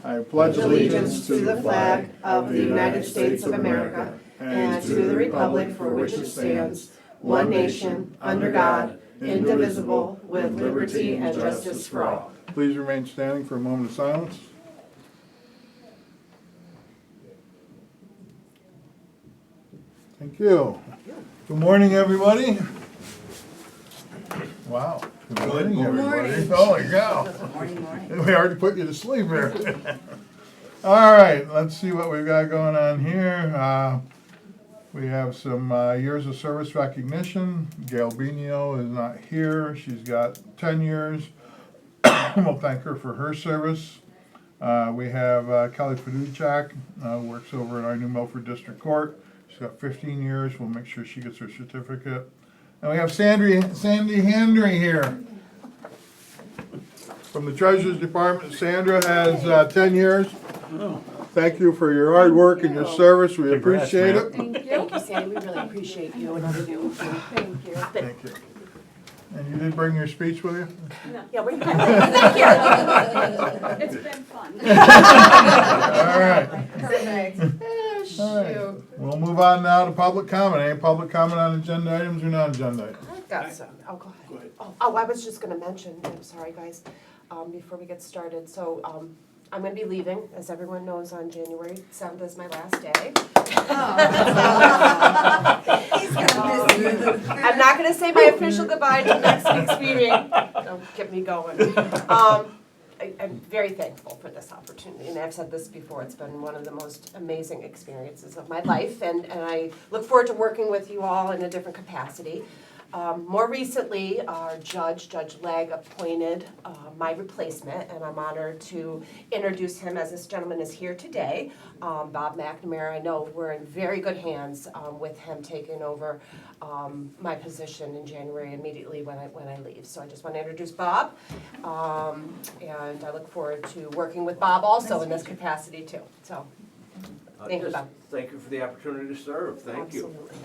I pledge allegiance to the flag of the United States of America and to the republic for which it stands, one nation, under God, indivisible, with liberty and justice for all. Please remain standing for a moment of silence. Thank you. Good morning, everybody. Wow. Good morning, everybody. Holy cow. We already put you to sleep here. All right, let's see what we've got going on here. We have some years of service recognition. Gail Benio is not here. She's got 10 years. We'll thank her for her service. We have Kelly Paduchak, works over in our New Milford District Court. She's got 15 years. We'll make sure she gets her certificate. And we have Sandy Handry here from the Treasurer's Department. Sandra has 10 years. Thank you for your hard work and your service. We appreciate it. Thank you, Sandy. We really appreciate you and you. Thank you. Thank you. And you did bring your speech with you? Yeah, we thank you. It's been fun. All right. Perfect. All right. We'll move on now to public comment. Any public comment on agenda items or non-agenda items? I've got some. Oh, go ahead. Oh, I was just gonna mention, I'm sorry, guys, before we get started. So, I'm gonna be leaving, as everyone knows, on January 7th is my last day. He's gonna miss you. I'm not gonna say my official goodbye to next week's meeting. Don't get me going. I'm very thankful for this opportunity, and I've said this before, it's been one of the most amazing experiences of my life, and I look forward to working with you all in a different capacity. More recently, our Judge Legg, appointed my replacement, and I'm honored to introduce him as this gentleman is here today. Bob McNamara. I know we're in very good hands with him taking over my position in January immediately when I leave. So I just want to introduce Bob, and I look forward to working with Bob also in this capacity too. So, thank you, Bob. Thank you for the opportunity to serve. Thank you. Absolutely.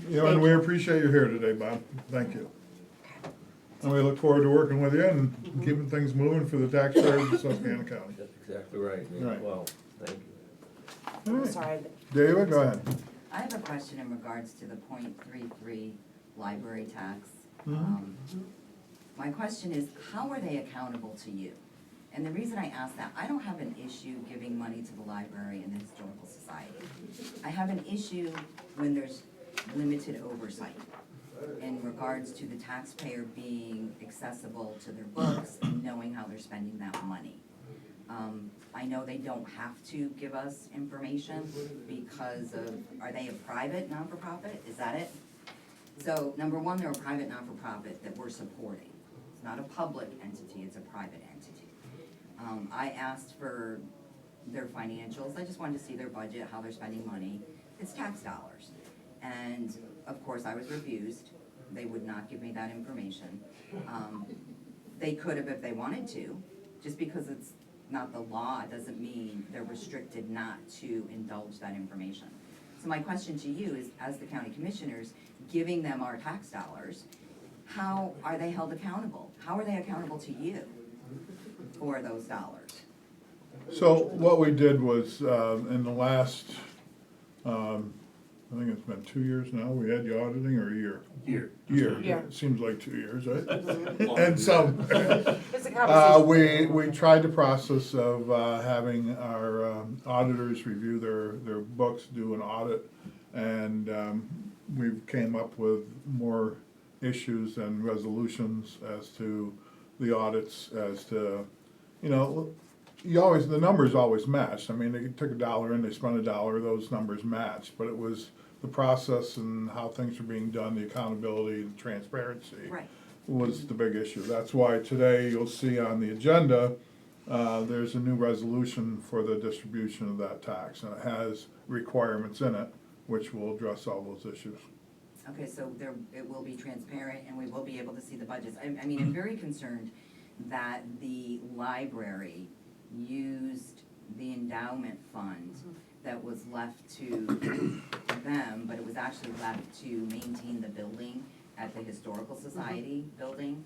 You know, and we appreciate you here today, Bob. Thank you. And we look forward to working with you and keeping things moving for the taxpayers of Susquehanna County. That's exactly right. Right. Well, thank you. All right. Sorry. David, go ahead. I have a question in regards to the .33 library tax. Mhm. My question is, how are they accountable to you? And the reason I ask that, I don't have an issue giving money to the library and the Historical Society. I have an issue when there's limited oversight in regards to the taxpayer being accessible to their books and knowing how they're spending that money. I know they don't have to give us information because of, are they a private non-for-profit? Is that it? So, number one, they're a private non-for-profit that we're supporting. It's not a public entity, it's a private entity. I asked for their financials. I just wanted to see their budget, how they're spending money. It's tax dollars. And of course, I was refused. They would not give me that information. They could have if they wanted to. Just because it's not the law doesn't mean they're restricted not to indulge that information. So my question to you is, as the county commissioners, giving them our tax dollars, how are they held accountable? How are they accountable to you for those dollars? So what we did was, in the last, I think it's been 2 years now, we had you auditing, or a year? Year. Yeah. It seems like 2 years, right? And so, It's a conversation. we tried the process of having our auditors review their books, do an audit, and we came up with more issues and resolutions as to the audits, as to, you know, the numbers always matched. I mean, they took $1 and they spent $1, those numbers matched, but it was the process and how things are being done, the accountability, the transparency. Right. Was the big issue. That's why today you'll see on the agenda, there's a new resolution for the distribution of that tax, and it has requirements in it, which will address all those issues. Okay, so it will be transparent and we will be able to see the budgets. I mean, I'm very concerned that the library used the endowment fund that was left to them, but it was actually left to maintain the building at the Historical Society building.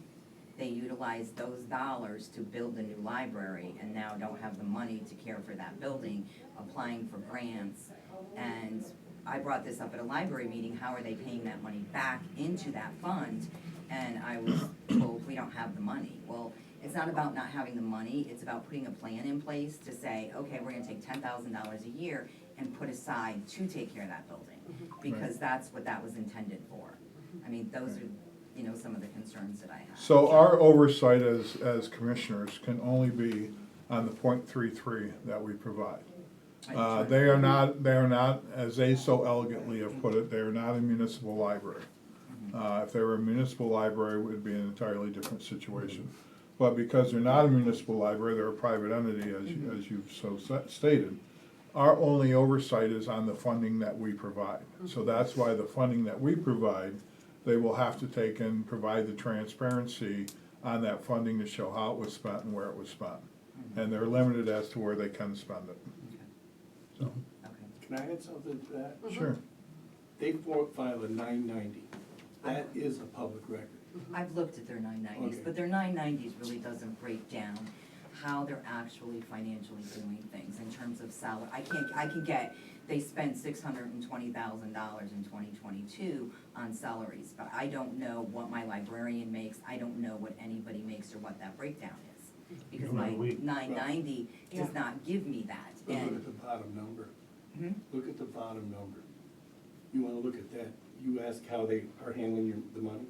they utilized those dollars to build a new library and now don't have the money to care for that building, applying for grants. And I brought this up at a library meeting, how are they paying that money back into that fund? And I was told, we don't have the money. Well, it's not about not having the money, it's about putting a plan in place to say, okay, we're gonna take $10,000 a year and put aside to take care of that building. Because that's what that was intended for. I mean, those are, you know, some of the concerns that I have. So our oversight as commissioners can only be on the .33 that we provide. They are not, as they so elegantly have put it, they are not a municipal library. If they were a municipal library, it would be an entirely different situation. But because they're not a municipal library, they're a private entity, as you've so stated, our only oversight is on the funding that we provide. So that's why the funding that we provide, they will have to take and provide the transparency on that funding to show how it was spent and where it was spent. And they're limited as to where they can spend it. So, Okay. Can I add something to that? sure. They filed a 990. That is a public record. I've looked at their 990s, Okay. but their 990s really doesn't break down how they're actually financially doing things in terms of salary. I can get, they spent $620,000 in 2022 on salaries, but I don't know what my librarian makes, I don't know what anybody makes or what that breakdown is. Because my 990 does not give me that. But look And at the bottom number. Mhm. Look at the bottom number. You wanna look at that? You ask how they are handling the money?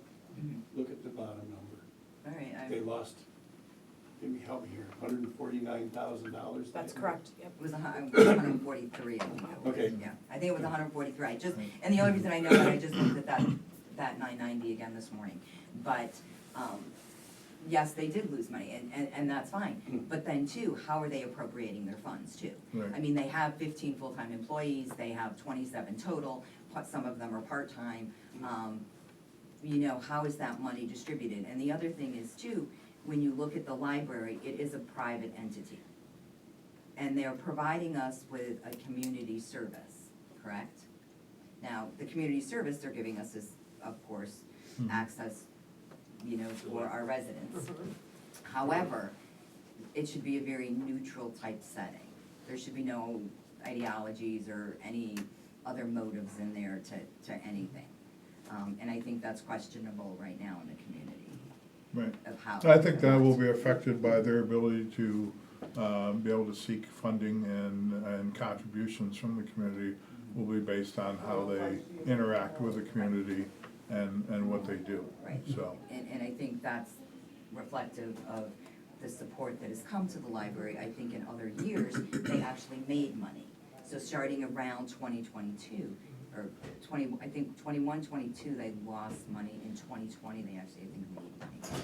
Look at the bottom number. all right, They lost, let me help me here, $149,000. That's correct, yep. it was 143, I think. it was. Okay. Yeah, I think it was 143. I just, and the only reason I know that, I just looked at that 990 again this morning. But, yes, they did lose money, and that's fine. But then too, how are they appropriating their funds too? Right. I mean, they have 15 full-time employees, they have 27 total, some of them are part-time. You know, how is that money distributed? And the other thing is too, when you look at the library, it is a private entity. And they're providing us with a community service, correct? Now, the community service they're giving us is, of course, access, you know, for our residents. However, it should be a very neutral type setting. There should be no ideologies or any other motives in there to anything. And I think that's questionable right now in the community Right. of how. I think that will be affected by their ability to be able to seek funding and contributions from the community will be based on how they interact with the community and what they do. Right. So, And I think that's reflective of the support that has come to the library. I think in other years, they actually made money. So starting around 2022, or 21, 22, they lost money. In 2020, they actually, I think, made money.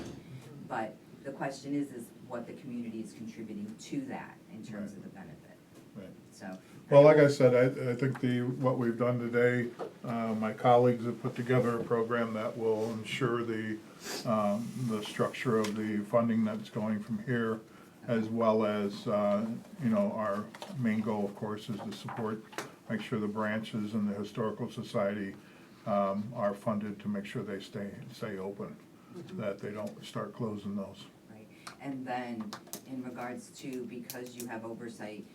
But the question is what the community is contributing to that in terms of the benefit. right. So. Well, like I said, I think what we've done today, my colleagues have put together a program that will ensure the structure of the funding that's going from here, as well as, you know, our main goal, of course, is to support, make sure the branches and the Historical Society are funded to make sure they stay open, that they don't start closing those. Right, and then in regards to, because you have oversight,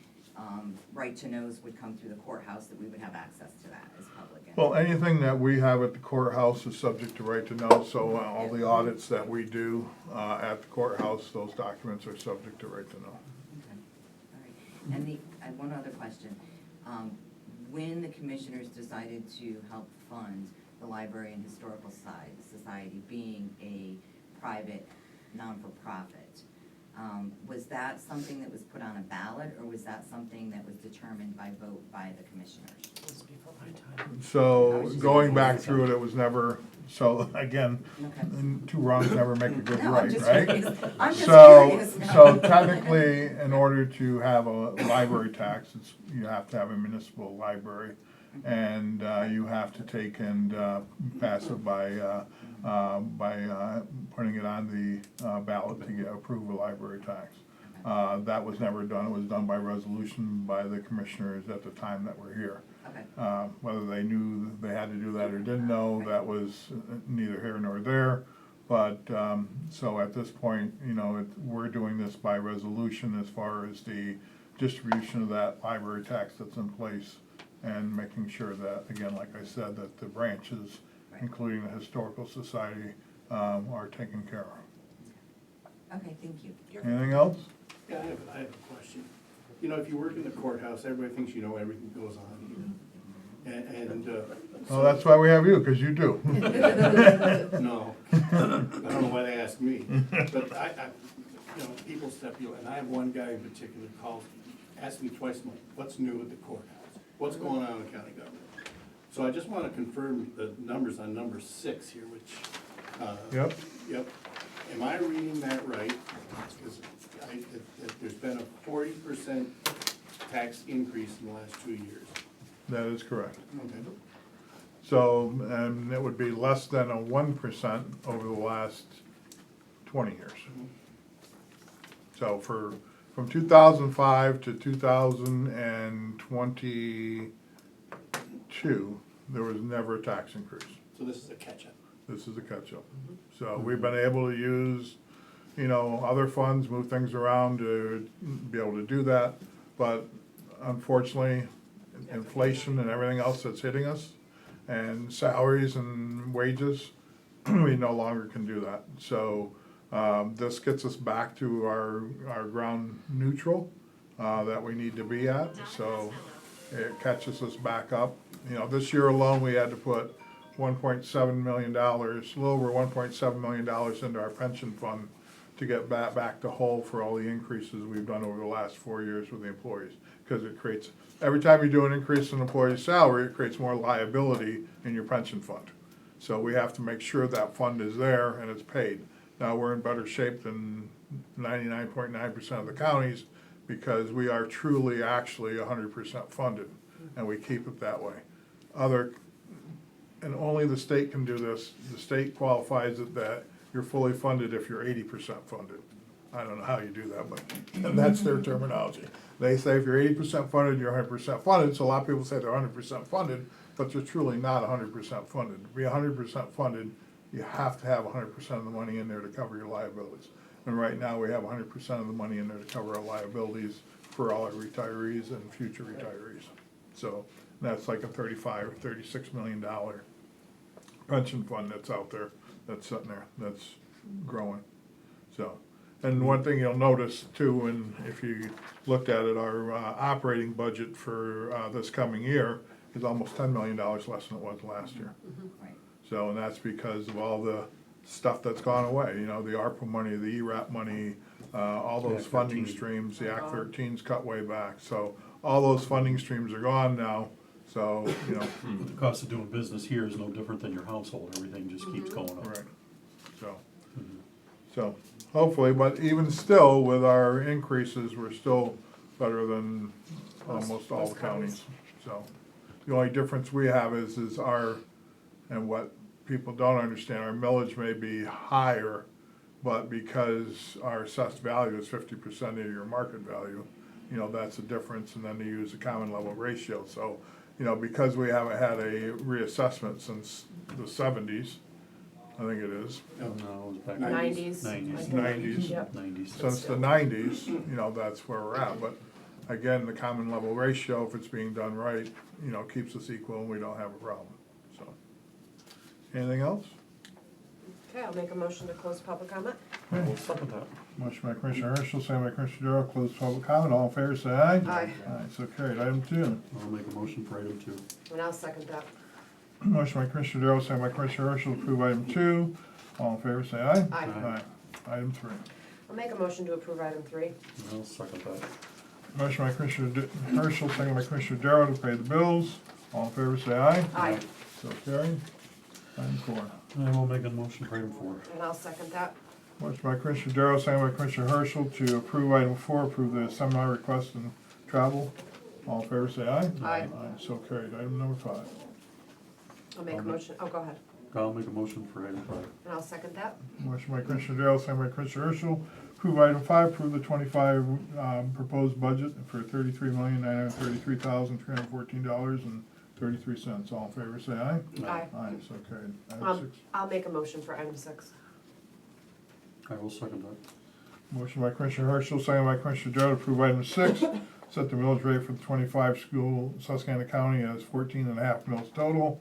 right to knows would come through the courthouse, that we would have access to that as public. Well, anything that we have at the courthouse is subject to right to know, so all the audits that we do at the courthouse, those documents are subject to right to know. Okay, all right. And I have one other question. When the commissioners decided to help fund the Library and Historical Society being a private, non-for-profit, was that something that was put on a ballot, or was that something that was determined by vote by the commissioners? It was before my time. So going back through it, it was never, so again, Okay. two wrongs never make a good No, I'm right, just right? curious. I'm just So, curious now. so technically, in order to have a library tax, you have to have a municipal library. And you have to take and pass it by putting it on the ballot to approve a library tax. That was never done. It was done by resolution by the commissioners at the time that were here. Okay, Whether they knew they had to do that or didn't know, that was neither here nor there. But, so at this point, you know, we're doing this by resolution as far as the distribution of that library tax that's in place, and making sure that, again, like I said, that the branches, including the Historical Society, are taken care of. Okay, thank you. Anything else? Yeah, I have a question. You know, if you work in the courthouse, everybody thinks you know everything that goes on here. Well, that's why we have you, because you do. No, I don't know why they asked me, but you know, people step you, and I have one guy in particular called, asked me twice a month, what's new with the courthouse? What's going on in the county government? So I just wanna confirm the numbers on number 6 here, which, Yep, yep. Am I reading that right? Because there's been a 40% tax increase in the last 2 years. that is correct. Okay. So, and it would be less than a 1% over the last 20 years. So from 2005 to 2022, there was never a tax increase. So this is a catch-up. This is a catch-up. So we've been able to use, you know, other funds, move things around to be able to do that. But unfortunately, inflation and everything else that's hitting us, and salaries and wages, we no longer can do that. So this gets us back to our ground neutral that we need to be at. So it catches us back up. You know, this year alone, we had to put $1.7 million, a little over $1.7 million into our pension fund to get back to whole for all the increases we've done over the last 4 years with the employees. Because it creates, every time you do an increase in an employee's salary, it creates more liability in your pension fund. So we have to make sure that fund is there and it's paid. Now, we're in better shape than 99.9% of the counties, because we are truly actually 100% funded, and we keep it that way. And only the state can do this. The state qualifies it that you're fully funded if you're 80% funded. I don't know how you do that, but that's their terminology. They say if you're 80% funded, you're 100% funded, so a lot of people say they're 100% funded, but they're truly not 100% funded. To be 100% funded, you have to have 100% of the money in there to cover your liabilities. And right now, we have 100% of the money in there to cover our liabilities for all our retirees and future retirees. So that's like a $35 or $36 million pension fund that's out there, that's sitting there, that's growing. So, and one thing you'll notice too, and if you looked at it, our operating budget for this coming year is almost $10 million less than it was last year. Right. So, and that's because of all the stuff that's gone away, you know, the ARPA money, the ERAP money, all those funding streams, the Act 13's cut way back. So all those funding streams are gone now, so, you know, The cost of doing business here is no different than your household, everything just keeps going up. right, so hopefully, but even still, with our increases, we're still better than almost all the counties. So the only difference we have is our, and what people don't understand, our millage may be higher, but because our assessed value is 50% of your market value, you know, that's the difference, and then they use the common level ratio. So, you know, because we haven't had a reassessment since the 70s, I think it is, No, it was back 90s. Nineties. 90s. Yep. Nineties. Since the 90s, you know, that's where we're at. But again, the common level ratio, if it's being done right, you know, keeps us equal and we don't have a problem, so. Anything else? Okay, I'll make a motion to close public comment. We'll second that. Motion by Commissioner Herschel, second by Commissioner Darrow, close public comment. All in favor, say aye. Aye. Aye, so carried. Item 2. I'll make a motion for item 2. And I'll second that. Motion by Commissioner Darrow, second by Commissioner Herschel, approve item 2. All in favor, say aye. Aye. Aye. Item 3. I'll make a motion to approve item 3. And I'll second that. Motion by Commissioner Herschel, second by Commissioner Darrow to pay the bills. All in favor, say aye. Aye. So carried. Item 4. And we'll make a motion for item 4. And I'll second that. Motion by Commissioner Darrow, second by Commissioner Herschel to approve item 4, approve the seminar request and travel. All in favor, say aye. Aye. Aye, so carried. Item number 5. I'll make a motion, oh, go ahead. I'll make a motion for item 5. And I'll second that. Motion by Commissioner Darrow, second by Commissioner Herschel, approve item 5, approve the 25 proposed budget for $33,933,314.33. All in favor, say aye. Aye. Aye, so carried. Item 6. I'll make a motion for item 6. I will second that. Motion by Commissioner Herschel, second by Commissioner Darrow to approve item 6, set the millage rate for the 25 school Susquehanna County as 14.5 mils total.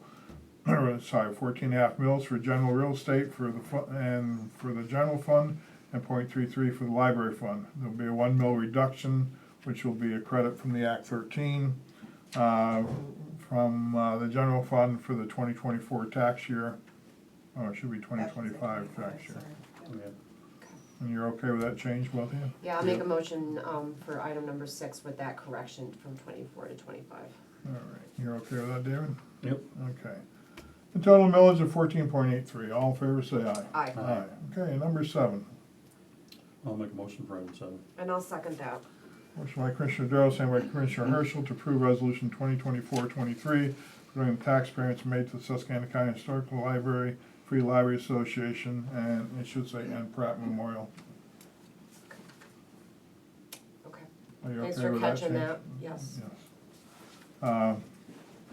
Sorry, 14.5 mils for general real estate for the general fund, and .33 for the library fund. There'll be a 1 mil reduction, which will be a credit from the Act 13, from the general fund for the 2024 tax year. Oh, it should be 2025 tax year. Yeah. And you're okay with that change, both of you? Yeah, I'll make a motion, for item number 6 with that correction from 24 to 25. All right, you're okay with that, David? Yep. Okay. The total millage of 14.83. All in favor, say aye. Aye. Aye. Okay, number 7. I'll make a motion for item 7. And I'll second that. Motion by Commissioner Darrow, second by Commissioner Herschel to approve resolution 2024-23, regarding the tax payments made to the Susquehanna County Historical Library, Free Library Association, and it should say and Pratt Memorial. Okay. Are you Thanks okay for with that catching change? that, yes. Yes.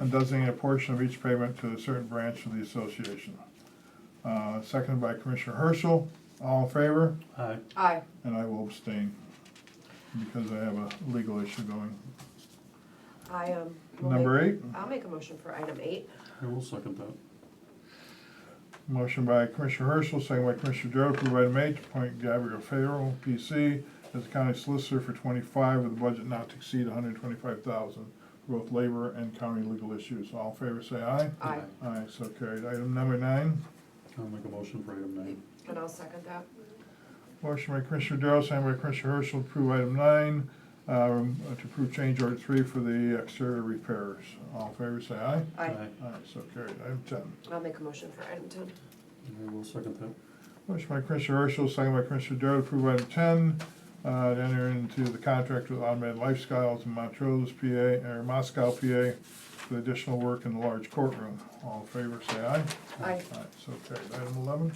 And designate a portion of each payment to a certain branch of the association. Seconded by Commissioner Herschel. All in favor? Aye. Aye. And I will abstain because I have a legal issue going. I, will Number make- 8. I'll make a motion for item 8. I will second that. Motion by Commissioner Herschel, second by Commissioner Darrow, to approve item 8, to appoint Gabrielle Farrell, PC, as the county solicitor for 25 with a budget not to exceed $125,000 for both labor and county legal issues. All in favor, say aye. Aye. Aye, so carried. Item number 9. I'll make a motion for item 9. And I'll second that. Motion by Commissioner Darrow, second by Commissioner Herschel, to approve item 9, to approve change order 3 for the exterior repairs. All in favor, say aye. Aye. Aye, so carried. Item 10. I'll make a motion for item 10. I will second that. Motion by Commissioner Herschel, second by Commissioner Darrow, to approve item 10, to enter into the contract with Automated Lifestyles in Montrose, PA, or Moscow, PA, for additional work in the large courtroom. All in favor, say aye. Aye. Aye, so carried. Item 11.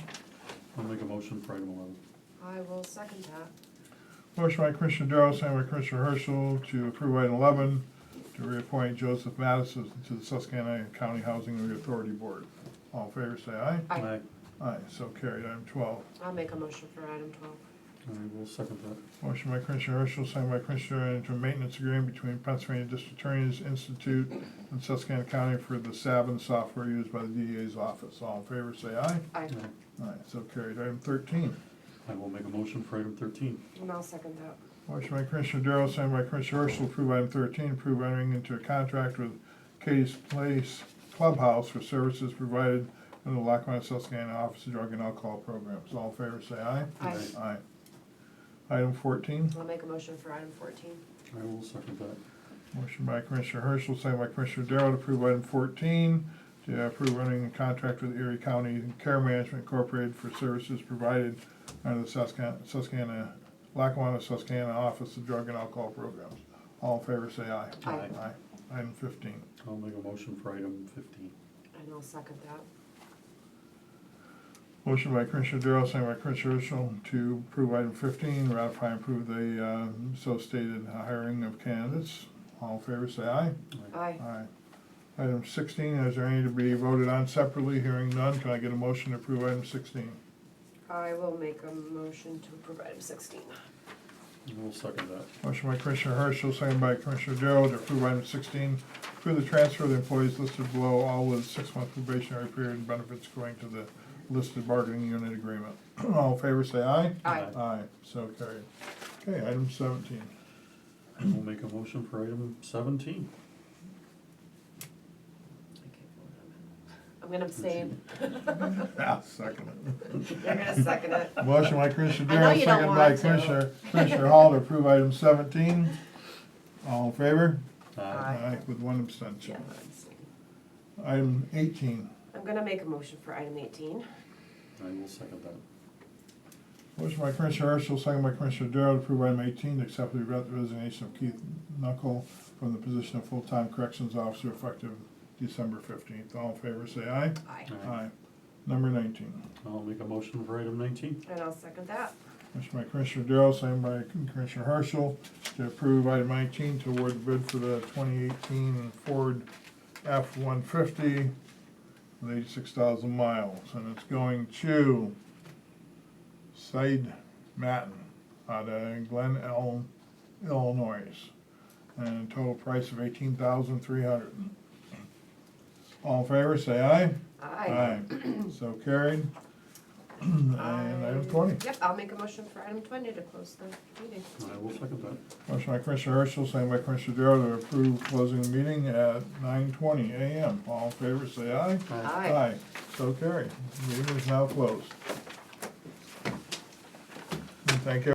I'll make a motion for item 11. I will second that. Motion by Commissioner Darrow, second by Commissioner Herschel, to approve item 11, to reappoint Joseph Mattis to the Susquehanna County Housing Authority Board. All in favor, say aye. Aye. Aye, so carried. Item 12. I'll make a motion for item 12. I will second that. Motion by Commissioner Herschel, second by Commissioner, into a maintenance agreement between Pennsylvania District Attorney's Institute and Susquehanna County for the Savin software used by the DEA's office. All in favor, say aye. Aye. Aye, so carried. Item 13. I will make a motion for item 13. And I'll second that. Motion by Commissioner Darrow, second by Commissioner Herschel, approve item 13, approve entering into a contract with Katie's Place Clubhouse for services provided in the Lackawanna Susquehanna Office of Drug and Alcohol Programs. All in favor, say aye. Aye. Aye. Item 14. I'll make a motion for item 14. I will second that. Motion by Commissioner Herschel, second by Commissioner Darrow to approve item 14, to approve entering a contract with Erie County Care Management Incorporated for services provided under the Susquehanna, Lackawanna Susquehanna Office of Drug and Alcohol Programs. All in favor, say aye. Aye. Aye. Item 15. I'll make a motion for item 15. And I'll second that. Motion by Commissioner Darrow, second by Commissioner Herschel to approve item 15, ratify and approve the so stated hiring of candidates. All in favor, say aye. Aye. Aye. Item 16, is there any to be voted on separately? Hearing none, can I get a motion to approve item 16? I will make a motion to approve item 16. I will second that. Motion by Commissioner Herschel, second by Commissioner Darrow to approve item 16, approve the transfer of the employees listed below, all with 6-month probationary period and benefits going to the listed bargaining unit agreement. All in favor, say aye. Aye. Aye, so carried. Okay, item 17. I will make a motion for item 17. I'm gonna abstain. I'll second it. You're gonna second it. Motion by Commissioner I know Darrow, you don't second by want to. Commissioner Hall to approve item 17. All in favor? Aye. With one abstention. Yeah, I'm abstaining. Item 18. I'm gonna make a motion for item 18. I will second that. Motion by Commissioner Herschel, second by Commissioner Darrow to approve item 18, to accept the resignation of Keith Knuckle from the position of full-time corrections officer effective December 15th. All in favor, say aye. Aye. Aye. Number 19. I'll make a motion for item 19. And I'll second that. Motion by Commissioner Darrow, second by Commissioner Herschel to approve item 19 to award the bid for the 2018 Ford F-150 with 86,000 miles. And it's going to Said Matten out of Glen Elm, Illinois. And a total price of $18,300. All in favor, say aye. Aye. So carried. And item 20. Yep, I'll make a motion for item 20 to close the meeting. I will second that. Motion by Commissioner Herschel, second by Commissioner Darrow to approve closing the meeting at 9:20 a.m. All in favor, say aye. Aye. So carried. Meeting is now closed. Thank you.